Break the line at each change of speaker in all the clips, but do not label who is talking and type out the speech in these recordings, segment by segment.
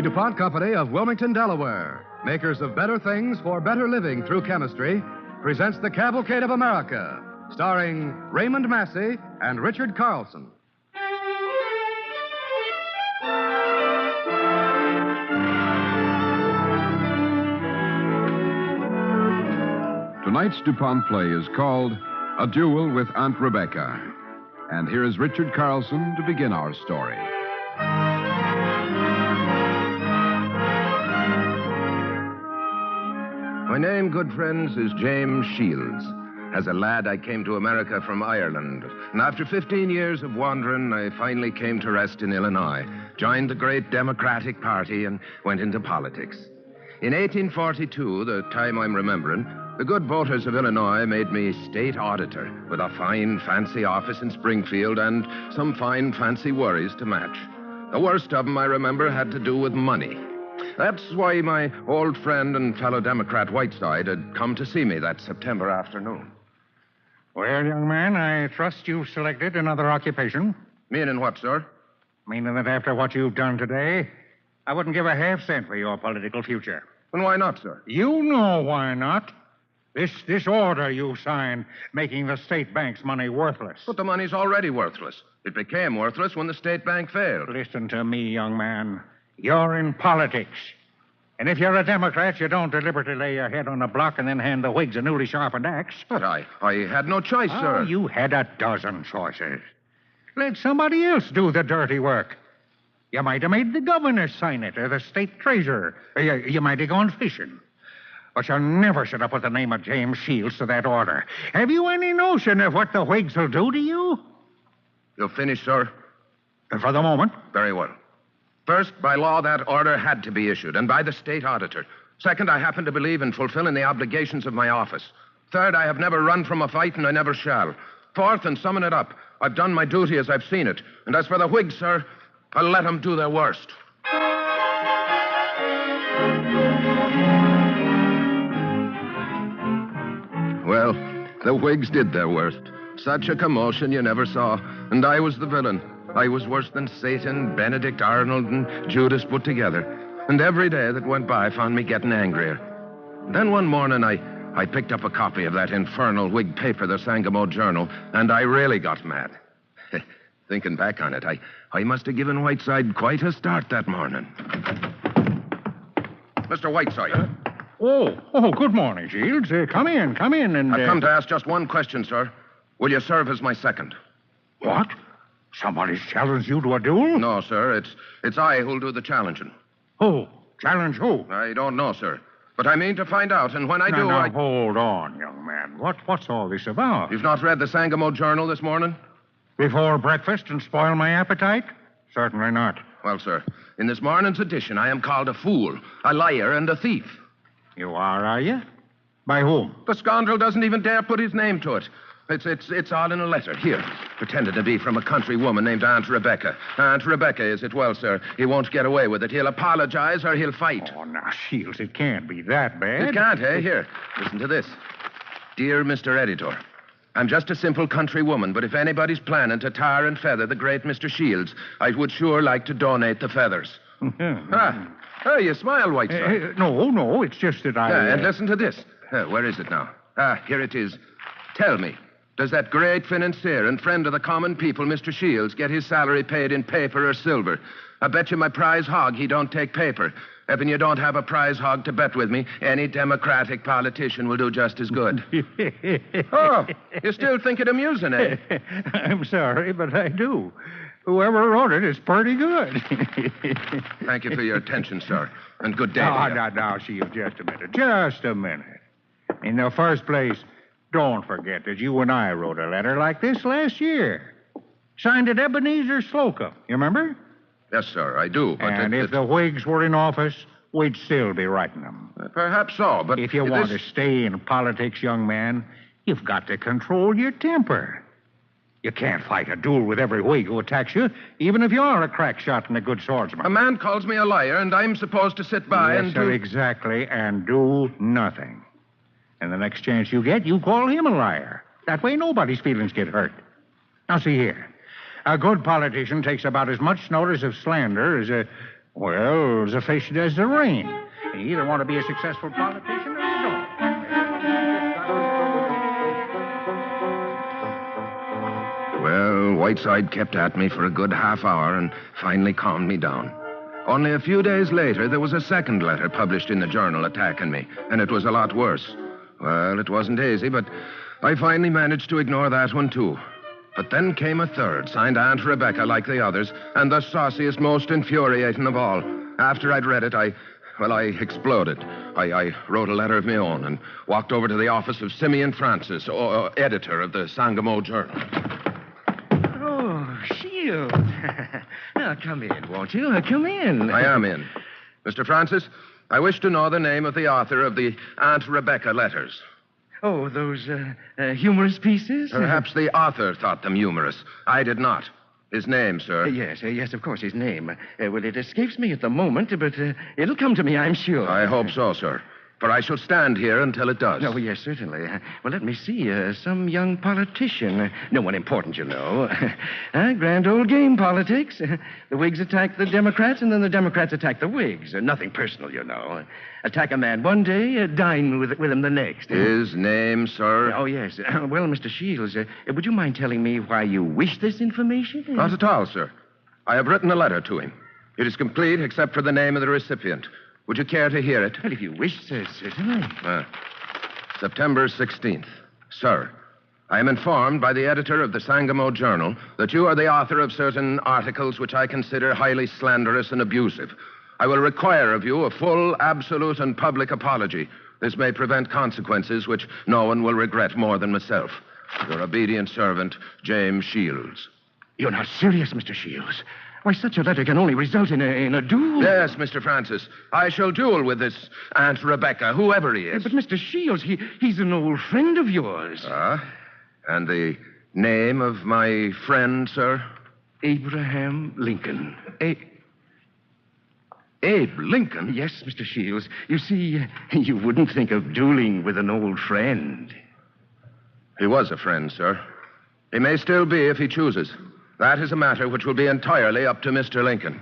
The DuPont Company of Wilmington, Delaware, makers of better things for better living through chemistry, presents the Cavalcade of America, starring Raymond Massey and Richard Carlson.
Tonight's DuPont play is called A Duel with Aunt Rebecca. And here is Richard Carlson to begin our story.
My name, good friends, is James Shields. As a lad, I came to America from Ireland. And after 15 years of wandering, I finally came to rest in Illinois, joined the great Democratic Party, and went into politics. In 1842, the time I'm remembering, the good voters of Illinois made me state auditor with a fine, fancy office in Springfield and some fine, fancy worries to match. The worst of them, I remember, had to do with money. That's why my old friend and fellow Democrat Whiteside had come to see me that September afternoon.
Well, young man, I trust you've selected another occupation.
Meaning what, sir?
Meaning that after what you've done today, I wouldn't give a half cent for your political future.
And why not, sir?
You know why not. This order you signed, making the state bank's money worthless.
But the money's already worthless. It became worthless when the state bank failed.
Listen to me, young man. You're in politics. And if you're a Democrat, you don't deliberately lay your head on a block and then hand the Whigs a newly sharpened axe.
But I had no choice, sir.
Oh, you had a dozen choices. Let somebody else do the dirty work. You might have made the governor sign it, or the state treasurer. Or you might have gone fishing. But you'll never sit up with the name of James Shields to that order. Have you any notion of what the Whigs will do to you?
You'll finish, sir?
For the moment.
Very well. First, by law, that order had to be issued, and by the state auditor. Second, I happen to believe in fulfilling the obligations of my office. Third, I have never run from a fight, and I never shall. Fourth, and summing it up, I've done my duty as I've seen it. And as for the Whigs, sir, I'll let them do their worst. Well, the Whigs did their worst. Such a commotion you never saw. And I was the villain. I was worse than Satan, Benedict Arnold, and Judas put together. And every day that went by found me getting angrier. Then one morning, I picked up a copy of that infernal Whig paper, the Sangamo Journal, and I really got mad. Thinking back on it, I must have given Whiteside quite a start that morning. Mr. Whiteside.
Oh, good morning, Shields. Come in, and...
I've come to ask just one question, sir. Will you serve as my second?
What? Somebody's challenged you to a duel?
No, sir. It's I who'll do the challenging.
Who? Challenge who?
I don't know, sir. But I mean to find out, and when I do,
Now, hold on, young man. What's all this about?
You've not read the Sangamo Journal this morning?
Before breakfast and spoil my appetite? Certainly not.
Well, sir, in this morning's edition, I am called a fool, a liar, and a thief.
You are you? By whom?
The scoundrel doesn't even dare put his name to it. It's all in a letter. Here, pretended to be from a country woman named Aunt Rebecca. Aunt Rebecca, is it? Well, sir, he won't get away with it. He'll apologize or he'll fight.
Oh, now, Shields, it can't be that bad.
It can't, eh? Here, listen to this. Dear Mr. Editor, I'm just a simple country woman, but if anybody's planning to tar and feather the great Mr. Shields, I would sure like to donate the feathers. You smile, Whiteside.
No, it's just that I...
And listen to this. Where is it now? Here it is. Tell me, does that great financier and friend of the common people, Mr. Shields, get his salary paid in paper or silver? I bet you my prize hog he don't take paper. If you don't have a prize hog to bet with me, any Democratic politician will do just as good. Oh, you still think it amusing, eh?
I'm sorry, but I do. Whoever wrote it is pretty good.
Thank you for your attention, sir. And good day.
Now, Shields, just a minute. In the first place, don't forget that you and I wrote a letter like this last year. Signed it Ebenezer Slocum. You remember?
Yes, sir, I do. But
and if the Whigs were in office, we'd still be writing them.
Perhaps so, but...
If you want to stay in politics, young man, you've got to control your temper. You can't fight a duel with every Whig who attacks you, even if you are a crack shot and a good swordsman.
A man calls me a liar, and I'm supposed to sit by
and do... exactly, and do nothing. And the next chance you get, you call him a liar. That way nobody's feelings get hurt. Now, see here. A good politician takes about as much notice of slander as a Well, the fish does the rain. You either want to be a successful politician or you don't.
Well, Whiteside kept at me for a good half hour and finally calmed me down. Only a few days later, there was a second letter published in the journal attacking me, and it was a lot worse. Well, it wasn't easy, but I finally managed to ignore that one, too. But then came a third, signed Aunt Rebecca like the others, and the sauciest, most infuriating of all. After I'd read it, I exploded. I wrote a letter of my own and walked over to the office of Simeon Francis, editor of the Sangamo Journal.
Oh, Shield. Now, come in, won't you? Come in.
I am in. Mr. Francis, I wish to know the name of the author of the Aunt Rebecca letters.
Oh, those humorous pieces?
Perhaps the author thought them humorous. I did not. His name, sir.
Yes, of course, his name. Well, it escapes me at the moment, but it'll come to me, I'm sure.
I hope so, sir. For I shall stand here until it does.
Oh, yes, certainly. Well, let me see. Some young politician. No one important, you know. Grand old game politics. The Whigs attack the Democrats, and then the Democrats attack the Whigs. Nothing personal, you know. Attack a man one day, dine with him the next.
His name, sir?
Oh, yes. Well, Mr. Shields, would you mind telling me why you wish this information?
Not at all, sir. I have written a letter to him. It is complete except for the name of the recipient. Would you care to hear it?
Well, if you wish, sir, certainly.
September 16th. Sir, I am informed by the editor of the Sangamo Journal that you are the author of certain articles which I consider highly slanderous and abusive. I will require of you a full, absolute, and public apology. This may prevent consequences which no one will regret more than myself. Your obedient servant, James Shields.
You're not serious, Mr. Shields. Why, such a letter can only result in a duel.
Yes, Mr. Francis. I shall duel with this Aunt Rebecca, whoever he is.
But Mr. Shields, he's an old friend of yours.
And the name of my friend, sir?
Abraham Lincoln.
Abe Lincoln?
Yes, Mr. Shields. You see, you wouldn't think of dueling with an old friend.
He was a friend, sir. He may still be if he chooses. That is a matter which will be entirely up to Mr. Lincoln.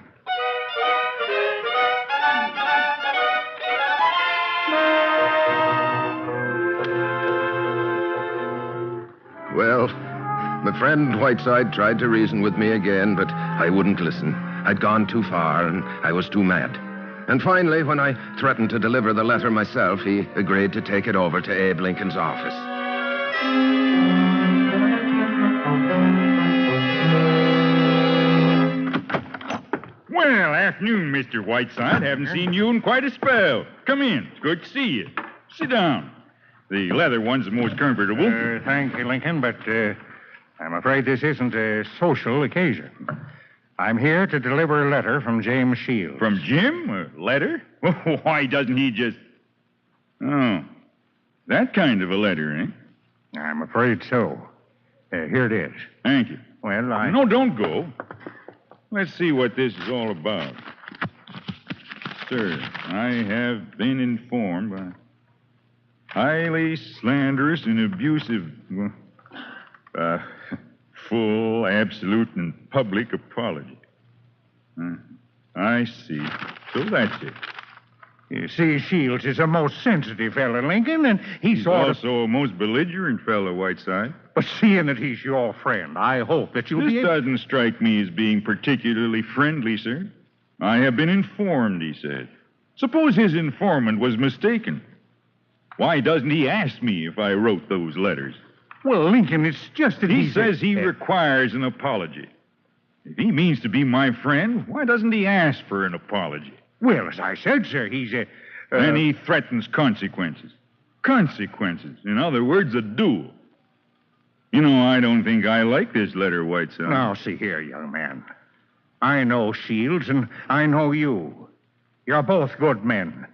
Well, my friend Whiteside tried to reason with me again, but I wouldn't listen. I'd gone too far, and I was too mad. And finally, when I threatened to deliver the letter myself, he agreed to take it over to Abe Lincoln's office.
Well, afternoon, Mr. Whiteside. Haven't seen you in quite a spell. Come in. It's good to see you. Sit down. The leather one's the most comfortable.
Thank you, Lincoln, but I'm afraid this isn't a social occasion. I'm here to deliver a letter from James Shields.
From Jim? A letter? Why doesn't he just... Oh, that kind of a letter, eh?
I'm afraid so. Here it is.
Thank you.
Well,
No, don't go. Let's see what this is all about. Sir, I have been informed by highly slanderous and abusive, full, absolute, and public apology. I see. So that's it.
You see, Shields is a most sensitive fellow, Lincoln, and
He's also a most belligerent fellow, Whiteside.
But seeing that he's your friend, I hope that you'll
This
be able...
doesn't strike me as being particularly friendly, sir. I have been informed, he said. Suppose his informant was mistaken. Why doesn't he ask me if I wrote those letters?
Well, Lincoln, it's just that
He says he requires an apology. If he means to be my friend, why doesn't he ask for an apology?
Well, as I said, sir, he's a...
Then he threatens consequences. Consequences. In other words, a duel. You know, I don't think I like this letter, Whiteside.
Now, see here, young man. I know Shields, and I know you. You're both good men.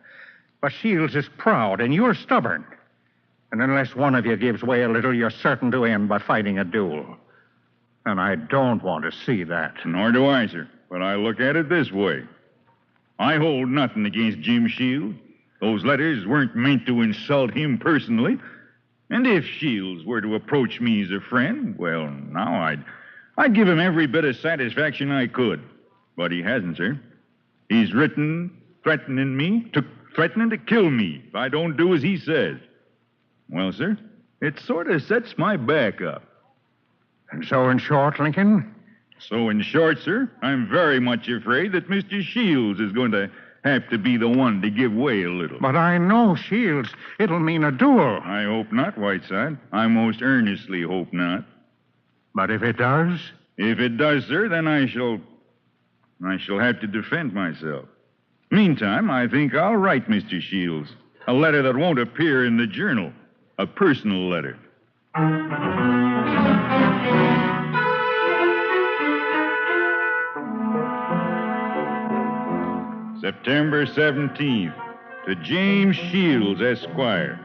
But Shields is proud, and you're stubborn. And unless one of you gives way a little, you're certain to end by fighting a duel. And I don't want to see that.
Nor do I, sir. But I look at it this way. I hold nothing against Jim Shields. Those letters weren't meant to insult him personally. And if Shields were to approach me as a friend, well, now I'd give him every bit of satisfaction I could. But he hasn't, sir. He's written threatening to kill me if I don't do as he says. Well, sir, it sort of sets my back up.
And so, in short, Lincoln,
So, in short, sir, I'm very much afraid that Mr. Shields is going to have to be the one to give way a little.
but I know, Shields, it'll mean a duel.
I hope not, Whiteside. I most earnestly hope not.
But if it does,
If it does, sir, then I shall have to defend myself. Meantime, I think I'll write Mr. Shields a letter that won't appear in the journal, a personal letter. September 17th, to James Shields, Esquire.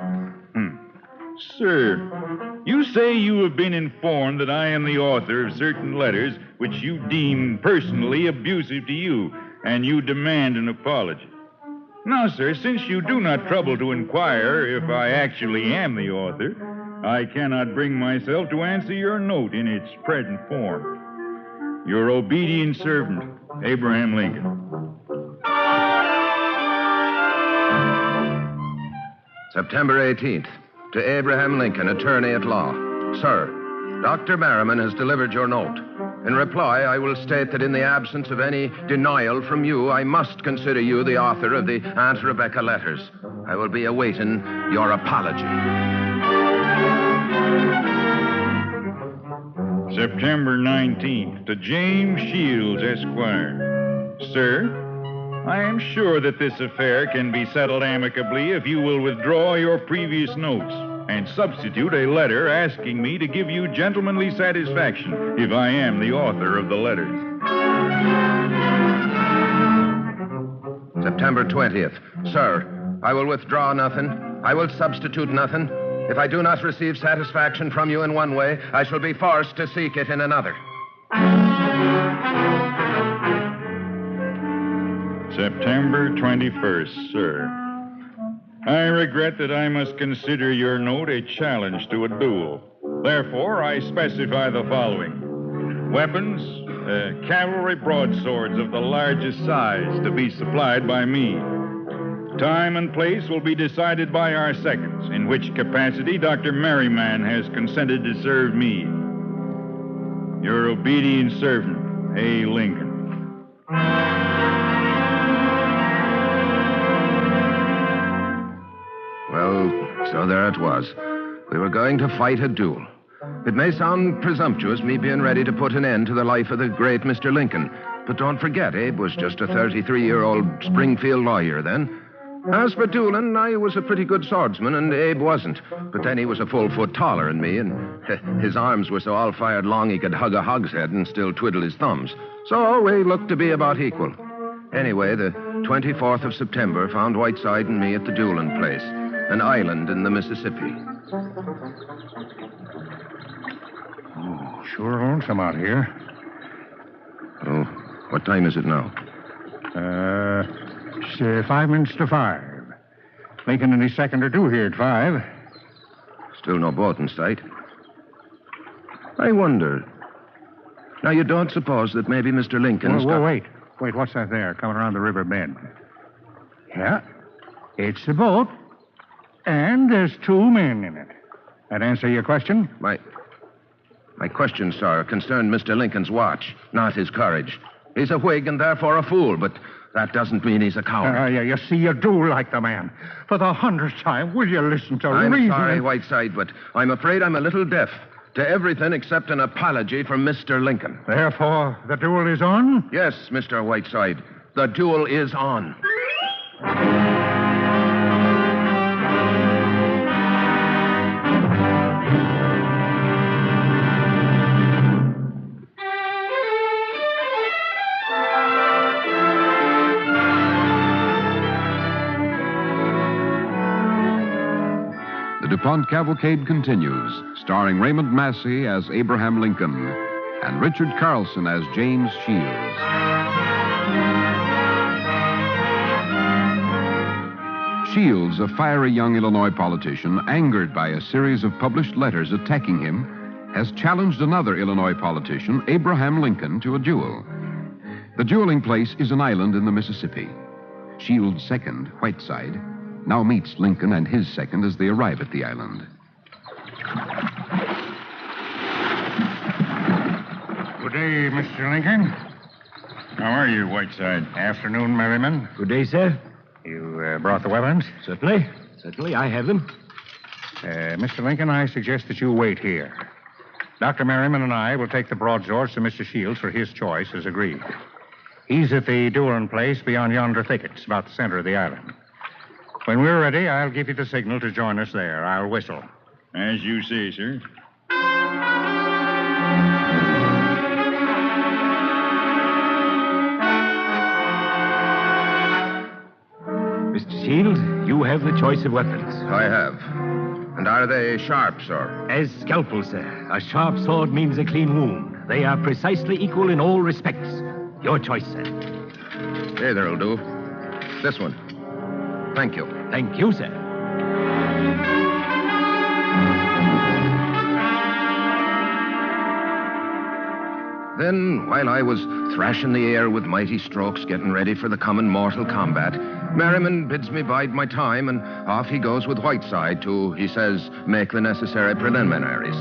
Sir, you say you have been informed that I am the author of certain letters which you deem personally abusive to you, and you demand an apology. Now, sir, since you do not trouble to inquire if I actually am the author, I cannot bring myself to answer your note in its present form. Your obedient servant, Abraham Lincoln.
September 18th. To Abraham Lincoln, attorney at law. Sir, Dr. Merriman has delivered your note. In reply, I will state that in the absence of any denial from you, I must consider you the author of the Aunt Rebecca letters. I will be awaiting your apology.
September 19th, to James Shields, Esquire. Sir, I am sure that this affair can be settled amicably if you will withdraw your previous notes and substitute a letter asking me to give you gentlemanly satisfaction if I am the author of the letters.
September 20th. Sir, I will withdraw nothing. I will substitute nothing. If I do not receive satisfaction from you in one way, I shall be forced to seek it in another.
September 21st, sir. I regret that I must consider your note a challenge to a duel. Therefore, I specify the following. Weapons, cavalry broadswords of the largest size to be supplied by me. Time and place will be decided by our seconds, in which capacity Dr. Merriman has consented to serve me. Your obedient servant, A. Lincoln.
Well, so there it was. We were going to fight a duel. It may sound presumptuous, me being ready to put an end to the life of the great Mr. Lincoln. But don't forget, Abe was just a 33-year-old Springfield lawyer then. As for dueling, I was a pretty good swordsman, and Abe wasn't. But then he was a full foot taller than me, and his arms were so all-fired long he could hug a hogshead and still twiddle his thumbs. So we looked to be about equal. Anyway, the 24th of September found Whiteside and me at the dueling place, an island in the Mississippi.
Oh, sure lonesome out here.
Oh, what time is it now?
It's 5 minutes to 5. Lincoln and his second are due here at 5.
Still no boat in sight. I wonder. Now, you don't suppose that maybe Mr. Lincoln's...
Wait, what's that there coming around the river bend? Yeah, it's a boat. And there's 2 men in it. That answer your question?
My question, sir, concerned Mr. Lincoln's watch, not his courage. He's a Whig and therefore a fool, but that doesn't mean he's a coward.
You see, you do like the man. For the 100th time, will you listen to
I'm
reason?
sorry, Whiteside, but I'm afraid I'm a little deaf to everything except an apology from Mr. Lincoln.
Therefore, the duel is on?
Yes, Mr. Whiteside, the duel is on.
The DuPont Cavalcade continues, starring Raymond Massey as Abraham Lincoln and Richard Carlson as James Shields. Shields, a fiery young Illinois politician, angered by a series of published letters attacking him, has challenged another Illinois politician, Abraham Lincoln, to a duel. The dueling place is an island in the Mississippi. Shields' second, Whiteside, now meets Lincoln and his second as they arrive at the island.
Good day, Mr. Lincoln.
How are you, Whiteside?
Afternoon, Merriman.
Good day, sir.
You brought the weapons?
Certainly. Certainly, I have them.
Mr. Lincoln, I suggest that you wait here. Dr. Merriman and I will take the broadswords to Mr. Shields for his choice, as agreed. He's at the dueling place beyond yonder thickets, about the center of the island. When we're ready, I'll give you the signal to join us there. I'll whistle.
As you say, sir.
Mr. Shields, you have the choice of weapons.
I have. And are they sharp, sir?
As scalpels, sir. A sharp sword means a clean wound. They are precisely equal in all respects. Your choice, sir.
Either'll do. This one. Thank you.
Thank you, sir.
Then, while I was thrashing the air with mighty strokes, getting ready for the coming mortal combat, Merriman bids me bide my time, and off he goes with Whiteside to, he says, make the necessary preliminaries.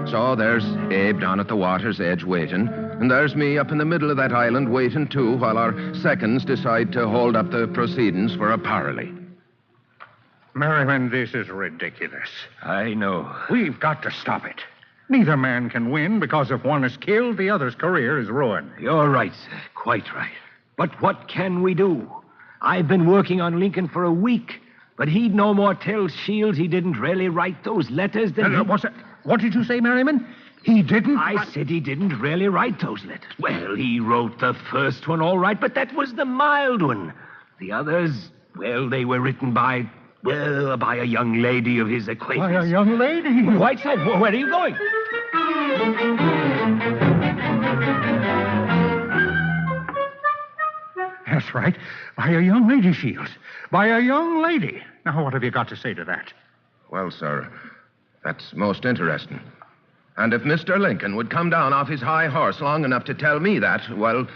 So there's Abe down at the water's edge waiting, and there's me up in the middle of that island waiting too, while our seconds decide to hold up the proceedings for a parley.
Merriman, this is ridiculous.
I know.
We've got to stop it. Neither man can win because if one is killed, the other's career is ruined.
You're right, sir. Quite right. But what can we do? I've been working on Lincoln for a week, but he'd no more tell Shields he didn't really write those letters than
What did you say, Merriman? He didn't?
I said he didn't really write those letters. Well, he wrote the first one all right, but that was the mild one. The others, well, they were written by a young lady of his acquaintance.
By a young lady?
Whiteside, where are you going?
That's right. By a young lady, Shields. By a young lady. Now, what have you got to say to that?
Well, sir, that's most interesting. And if Mr. Lincoln would come down off his high horse long enough to tell me that, well,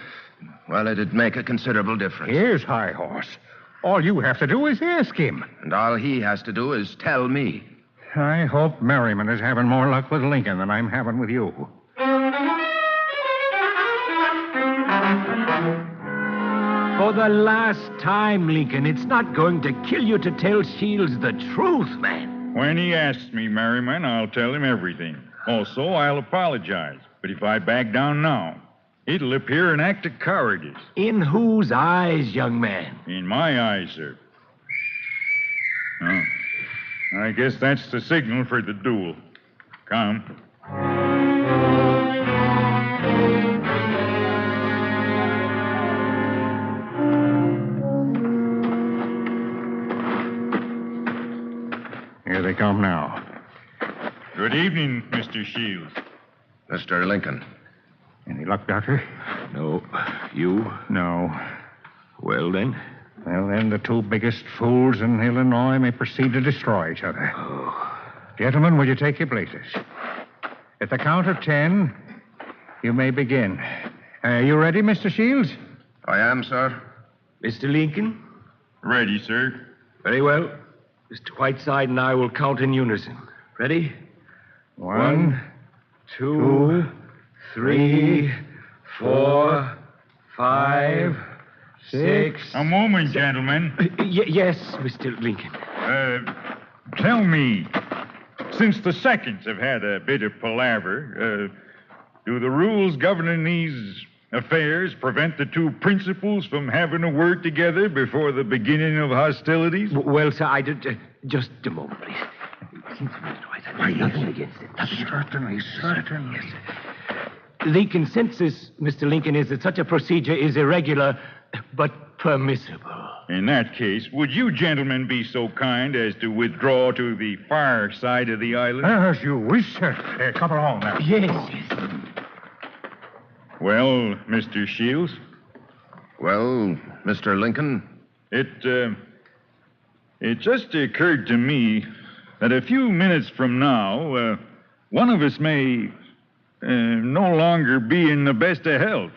it'd make a considerable difference.
Here's High Horse. All you have to do is ask him.
And all he has to do is tell me.
I hope Merriman is having more luck with Lincoln than I'm having with you.
For the last time, Lincoln, it's not going to kill you to tell Shields the truth, man.
When he asks me, Merriman, I'll tell him everything. Also, I'll apologize. But if I back down now, it'll appear an act of cowardice.
In whose eyes, young man?
In my eyes, sir. Oh, I guess that's the signal for the duel. Come.
Here they come now.
Good evening, Mr. Shields.
Mr. Lincoln.
Any luck, Doctor?
No. You?
No.
Well, then?
Well, then the two biggest fools in Illinois may proceed to destroy each other.
Oh.
Gentlemen, will you take your places? At the count of 10, you may begin. You ready, Mr. Shields?
I am, sir.
Mr. Lincoln?
Ready, sir.
Very well. Mr. Whiteside and I will count in unison. Ready?
1,
2, 3, 4, 5, 6.
A moment, gentlemen.
Yes, Mr. Lincoln.
Tell me, since the seconds have had a bit of palaver, do the rules governing these affairs prevent the two principals from having a word together before the beginning of hostilities?
Well, sir, I did. Just a moment, please. Nothing against it.
Certainly.
Yes, sir. The consensus, Mr. Lincoln, is that such a procedure is irregular, but permissible.
In that case, would you gentlemen be so kind as to withdraw to the far side of the island?
As you wish, sir. Come along now.
Yes.
Well, Mr. Shields?
Well, Mr. Lincoln.
It just occurred to me that a few minutes from now, one of us may no longer be in the best of health.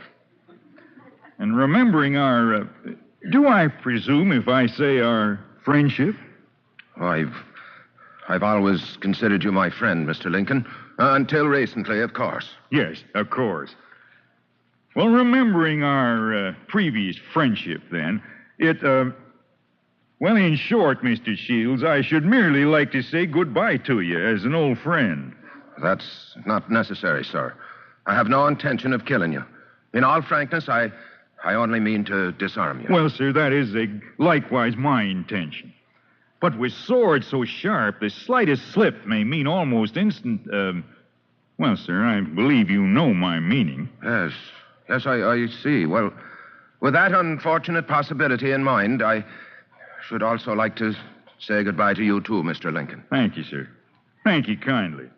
And remembering our, do I presume if I say our friendship?
I've always considered you my friend, Mr. Lincoln. Until recently, of course.
Yes, of course. Well, remembering our previous friendship, then, well, in short, Mr. Shields, I should merely like to say goodbye to you as an old friend.
That's not necessary, sir. I have no intention of killing you. In all frankness, I only mean to disarm you.
Well, sir, that is likewise my intention. But with swords so sharp, the slightest slip may mean almost instant, well, sir, I believe you know my meaning.
Yes, I see. Well, with that unfortunate possibility in mind, I should also like to say goodbye to you, too, Mr. Lincoln.
Thank you, sir. Thank you kindly.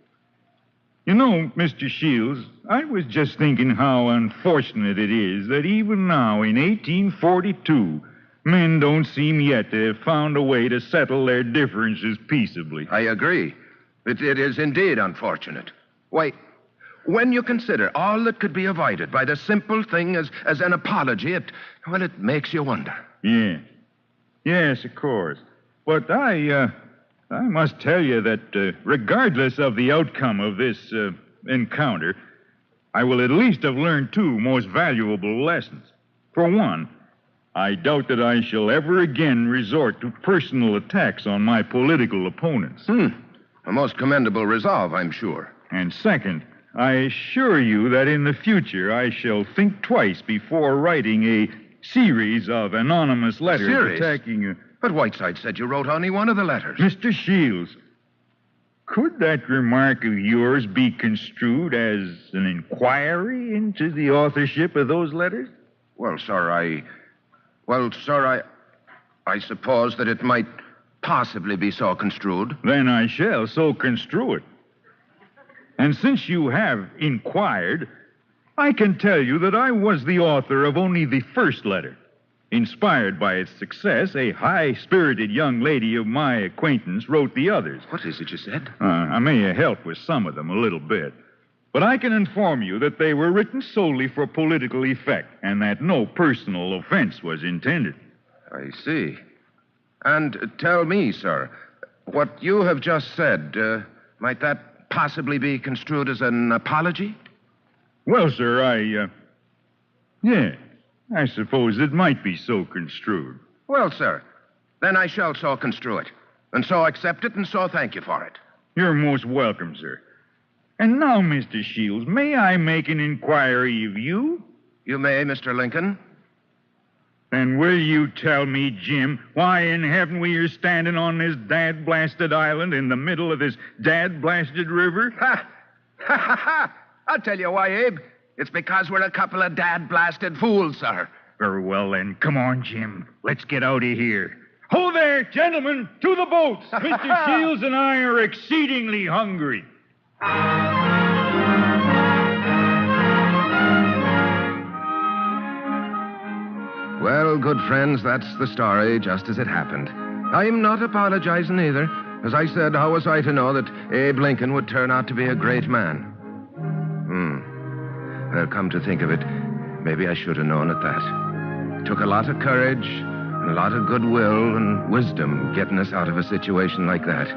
You know, Mr. Shields, I was just thinking how unfortunate it is that even now, in 1842, men don't seem yet to have found a way to settle their differences peaceably.
I agree. It is indeed unfortunate. Why, when you consider all that could be avoided by the simple thing as an apology, it makes you wonder.
Yeah. Yes, of course. But I must tell you that regardless of the outcome of this encounter, I will at least have learned two most valuable lessons. For one, I doubt that I shall ever again resort to personal attacks on my political opponents.
A most commendable resolve, I'm sure.
And second, I assure you that in the future I shall think twice before writing a series of anonymous letters attacking...
But Whiteside said you wrote only one of the letters.
Mr. Shields, could that remark of yours be construed as an inquiry into the authorship of those letters?
Well, sir, I suppose that it might possibly be so construed.
Then I shall so construe it. And since you have inquired, I can tell you that I was the author of only the first letter. Inspired by its success, a high-spirited young lady of my acquaintance wrote the others.
What is it you said?
I may have helped with some of them a little bit. But I can inform you that they were written solely for political effect and that no personal offense was intended.
I see. And tell me, sir, what you have just said, might that possibly be construed as an apology?
Well, sir, yeah, I suppose it might be so construed.
Well, sir, then I shall so construe it, and so accept it, and so thank you for it.
You're most welcome, sir. And now, Mr. Shields, may I make an inquiry of you?
You may, Mr. Lincoln.
Then will you tell me, Jim, why in heaven we are standing on this dad-blasted island in the middle of this dad-blasted river?
Ha! Ha, ha, ha! I'll tell you why, Abe. It's because we're a couple of dad-blasted fools, sir.
Very well, then. Come on, Jim. Let's get out of here. Ho there, gentlemen, to the boats. Mr. Shields and I are exceedingly hungry.
Well, good friends, that's the story, just as it happened. I'm not apologizing either. As I said, how was I to know that Abe Lincoln would turn out to be a great man? Well, come to think of it, maybe I should have known at that. It took a lot of courage and a lot of goodwill and wisdom getting us out of a situation like that.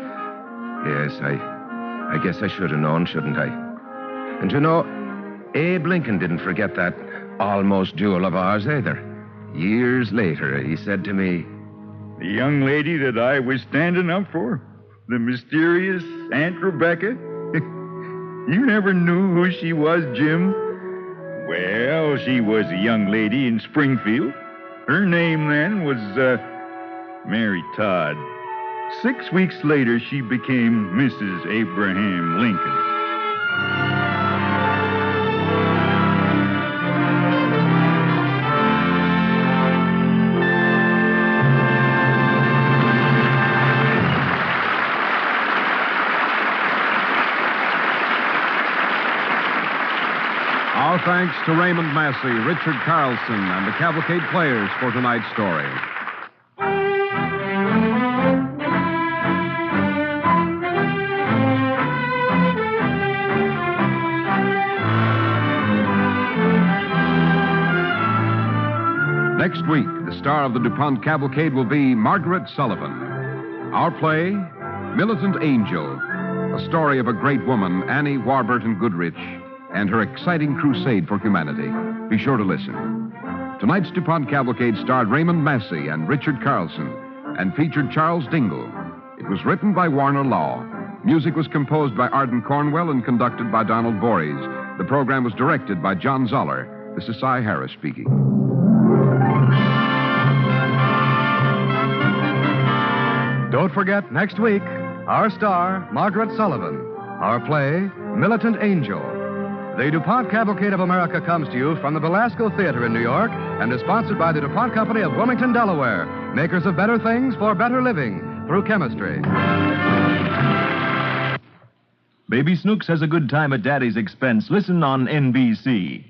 Yes, I guess I should have known, shouldn't I? And you know, Abe Lincoln didn't forget that almost duel of ours either. Years later, he said to me,
"The young lady that I was standing up for, the mysterious Aunt Rebecca, you never knew who she was, Jim? Well, she was a young lady in Springfield. Her name then was, Mary Todd. 6 weeks later, she became Mrs. Abraham Lincoln."
Our thanks to Raymond Massey, Richard Carlson, and the Cavalcade players for tonight's story. Next week, the star of the DuPont Cavalcade will be Margaret Sullivan. Our play, Militant Angel, a story of a great woman, Annie Warburton Goodrich, and her exciting crusade for humanity. Be sure to listen. Tonight's DuPont Cavalcade starred Raymond Massey and Richard Carlson and featured Charles Dingle. It was written by Warner Law. Music was composed by Arden Cornwell and conducted by Donald Voorhees. The program was directed by John Zoller. This is Cy Harris speaking.
Don't forget, next week, our star, Margaret Sullivan. Our play, Militant Angel. The DuPont Cavalcade of America comes to you from the Belasco Theater in New York and is sponsored by the DuPont Company of Wilmington, Delaware, makers of better things for better living through chemistry.
Baby Snooks has a good time at Daddy's expense. Listen on NBC.